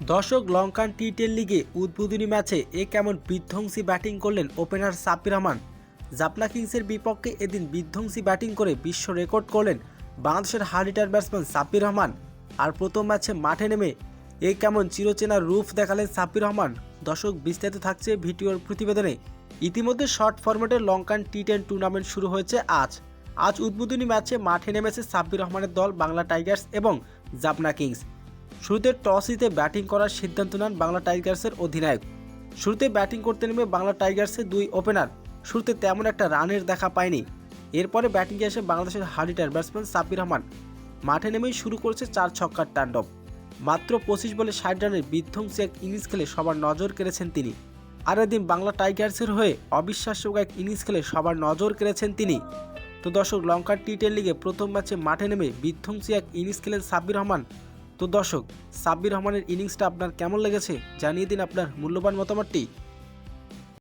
দর্শক, লঙ্কান টি10 লিগে উদ্বোধনী ম্যাচে কেমন বিধ্বংসী ব্যাটিং করলেন ওপেনার সাব্বির রহমান। জাফনা কিংসের বিপক্ষে এদিন বিধ্বংসী ব্যাটিং করে বিশ্ব রেকর্ড করলেন বাংলাদেশের hard hitter batsman Sabbir Rahman. আর প্রথম ম্যাচে মাঠে নেমে কেমন চিরচেনা রূপ দেখালেন সাব্বির রহমান। দর্শক, বিস্তারিত থাকছে ভিডিওর প্রতিবেদনে। ইতিমধ্যে শর্ট ফরম্যাটের লঙ্কান টি10 টুর্নামেন্ট শুরু হয়েছে আজ উদ্বোধনী ম্যাচে মাঠে নেমেছে সাব্বির রহমানের দল বাংলা টাইগার্স এবং জাফনা কিংস। শুরুতে টস জিতে ব্যাটিং করার সিদ্ধান্ত নেন বাংলা টাইগার্সের অধিনায়ক। শুরুতে ব্যাটিং করতে নেমে বাংলা টাইগার্সের দুই ওপেনার শুরুতে তেমন একটা রানের দেখা পায়নি। এরপরে ব্যাটিংয়ে এসে বাংলাদেশের hard hitter batsman Sabbir Rahman মাঠে নেমেই শুরু করেছে 4 ছক্কার তাণ্ডব। মাত্র 25 বলে 60 রানের বিধ্বংসী এক ইনিংস খেলে সবার নজর কেড়েছেন তিনি। আর এদিন বাংলা টাইগার্সের হয়ে অবিশ্বাস্য এক ইনিংস খেলে সবার নজর কেড়েছেন তিনি। তো দর্শক, লঙ্কার টি10 লিগে প্রথম ম্যাচে মাঠে নেমে বিধ্বংসী এক ইনিংস খেলেন সাব্বির রহমান। তো দর্শক, সাব্বির রহমানের ইনিংসটা আপনার কেমন লেগেছে জানিয়ে দিন আপনার মূল্যবান মতামতটি।